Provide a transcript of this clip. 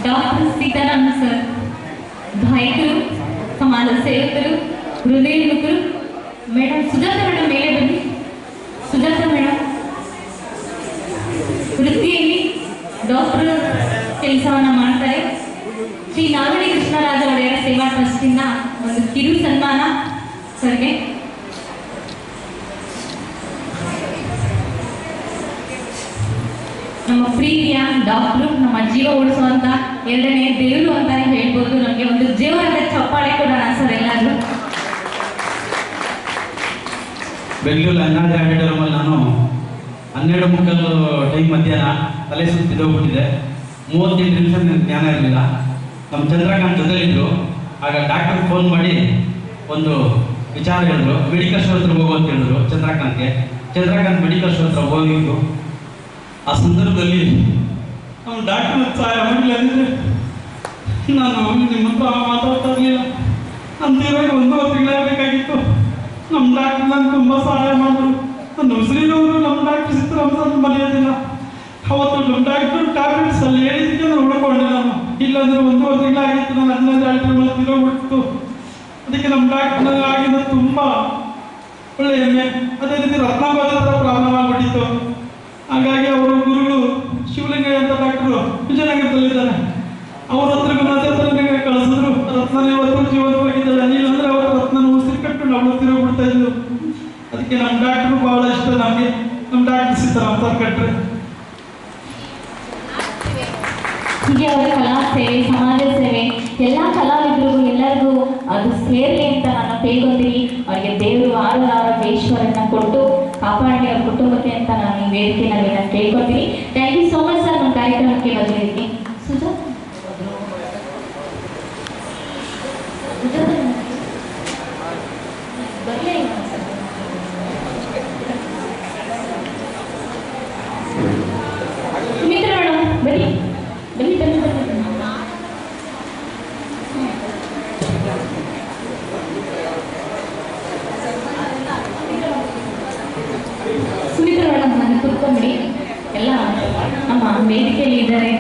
Doctor Sitaram sir, ಗಾಯಕರು, ಸಮಾಜ ಸೇವಕರು, ಹೃದಯಮುಖರು. ಮೇಡಮ್ ಸುಜಾತ ಮೇಡಮ್ ಮೇಲೆ ಬನ್ನಿ. ಸುಜಾತ ಮೇಡಮ್ ವೃತ್ತಿಯಲ್ಲಿ ಡಾಕ್ಟರ್ ಕೆಲಸವನ್ನ ಮಾಡ್ತಾರೆ. ಶ್ರೀ ನಾಗಡಿ ಕೃಷ್ಣರಾಜ ಒಡೆಯರ ಸೇವಾ ಟ್ರಸ್ಟಿಂದ ಒಂದು ಕಿರು ಸನ್ಮಾನ ಸರ್ಗೆ. ನಮ್ಮ ಪ್ರೀತಿಯ ಡಾಕ್ಟ್ರು, ನಮ್ಮ ಜೀವ ಉಳಿಸುವಂತ ಎರಡನೇ ದೇವರು ಅಂತಾನೆ ಹೇಳ್ಬೋದು. ನಮಗೆ ಒಂದು ಜೀವನದ ಚಪ್ಪಾಳೆ ಕೊಡೋಣ ಸರ್ ಎಲ್ಲಾದ್ರೂ. ಬೆಂಗಳೂರು ಅನ್ನಾದ್ರೆ ಆಡಿಟೋ ರೂಮಲ್ಲಿ ನಾನು 12:30 ಟೈಮ್ ಮಧ್ಯಾಹ್ನ ತಲೆ ಸುತ್ತಿದ್ದೋಗ್ಬಿಟ್ಟಿದೆ. 38 ನಿಮಿಷ ನನಗೆ ಜ್ಞಾನ ಇರಲಿಲ್ಲ. ನಮ್ಮ ಚಂದ್ರಕಾಂತ್ ಜೊತೆಲಿದ್ದರು. ಆಗ ಡಾಕ್ಟರ್ ಫೋನ್ ಮಾಡಿ ಒಂದು ವಿಚಾರ ಹೇಳಿದ್ರು. ಮೆಡಿಕಲ್ ಸ್ಟೋರ್ ಹತ್ರ ಹೋಗು ಅಂತ ಹೇಳಿದ್ರು ಚಂದ್ರಕಾಂತ್ಗೆ. ಚಂದ್ರಕಾಂತ್ ಮೆಡಿಕಲ್ ಸ್ಟೋರ್ ಹತ್ರ ಹೋಗಿದ್ದು. ಆ ಸಂದರ್ಭದಲ್ಲಿ ನಮ್ಮ ಡಾಕ್ಟರ್ ಸಹಾಯ ಮಾಡಿಲ್ಲ ಅಂದರೆ ನಾನು ನಿಮ್ಮ ಹತ್ರ ಮಾತಾಡ್ತಾ ಇರಲಿಲ್ಲ. ನಮ್ಮ ತೀರಾಗಿ 1.5 ತಿಂಗಳಾಗಬೇಕಾಗಿತ್ತು. ನಮ್ಮ ಡಾಕ್ಟರ್ ನಾನು ತುಂಬ ಸಹಾಯ ಮಾಡಿದ್ರು. ನನ್ನ ಉಸಿರಿನವರು ನಮ್ಮ ಡಾಕ್ಟರ್ ಸೀತಾರಾಮ್ ಮರೆಯೋದಿಲ್ಲ. ಅವತ್ತು ನಮ್ಮ ಡಾಕ್ಟರ್ ಟ್ಯಾಬ್ಲೆಟ್ಸ್ ಅಲ್ಲಿ ಹೇಳಿದ್ದಕ್ಕೆ ನಾನು ಉಳ್ಕೊಂಡೆ. ನಾನು ಇಲ್ಲಾಂದ್ರೆ 1.5 ತಿಂಗಳಾಗಿತ್ತು. ನಾನು 15 ಡಾಕ್ಟರ್ ತಿರೋಗ್ಬಿಡ್ತು. ಅದಕ್ಕೆ ನಮ್ಮ ಡಾಕ್ಟರ್ ನನಗೆ ಆಗಿದ್ದು ತುಂಬ ಒಳ್ಳೆ ಹೆಮ್ಮೆ. ಅದೇ ರೀತಿ ರತ್ನಾಭಾದ ಥರ ಪ್ರಾಬ್ಲಮ್ ಆಗಿಬಿಟ್ಟಿತ್ತು. ಹಾಗಾಗಿ ಅವರು ಗುರುಗಳು ಶಿವಲಿಂಗಯ್ಯ ಅಂತ ಡಾಕ್ಟರು ವಿಜಯನಗರದಲ್ಲಿದ್ದಾರೆ. ಅವ್ರ ಹತ್ರಗೂ ನನಗೆ ಕಳಿಸಿದ್ರು. ರತ್ನ ಇವತ್ತು ಜೀವನವಾಗಿದ್ದಾಳೆ. ಅನಿಲ್ ಅಂದ್ರೆ ಅವರು ರತ್ನ ಉಸಿರು ಕಟ್ಕೊಂಡು ಅವಳು ತಿರೋಗ್ಬಿಡ್ತಾ ಇದ್ರು. ಅದಕ್ಕೆ ನಮ್ಮ ಡಾಕ್ಟರ್ ಬಹಳ ಇಷ್ಟ ನಮಗೆ. ನಮ್ಮ ಡಾಕ್ಟರ್ ಸೀತಾರಾಮ್ ಸರ್ ಕಟ್ರೆ ಹೀಗೆ ಅವರ ಕಲಾ ಸೇವೆ, ಸಮಾಜ ಸೇವೆ ಎಲ್ಲ ಕಲಾವಿದರಿಗೂ ಎಲ್ಲರಿಗೂ ಅದು ಸೇರಲಿ ಅಂತ ನಾನು ಕೇಳ್ಕೊತೀನಿ. ಅವರಿಗೆ ದೇವರು ಆರೋಗ್ಯೇಶ್ವರನ್ನ ಕೊಟ್ಟು ಕಾಪಾಡಿ ಅವ್ರ ಕುಟುಂಬಕ್ಕೆ ಅಂತ ನಾನು ಈ ವೇದಿಕೆಯಲ್ಲಿ ನಾನು ಕೇಳ್ಕೊತೀನಿ. Thank you so much sir ನಮ್ಮ ಕಾರ್ಯಕ್ರಮಕ್ಕೆ ಬಂದಿದ್ದಕ್ಕೆ. ಸುಜಾತ ಬರಲೇ ಇಲ್ಲ ಸರ್. ಸುಮಿತ್ರ ಮೇಡಮ್ ಬನ್ನಿ ಬನ್ನಿ ಬನ್ನಿ ಬನ್ನಿ. ಸುಮಿತ್ರ ಮೇಡಮ್ ನಾನು ಕುತ್ಕೊಂಡ್ಬಿಡಿ. ಎಲ್ಲ ನಮ್ಮ ವೇದಿಕೆಯಲ್ಲಿ ಇದ್ದಾರೆ.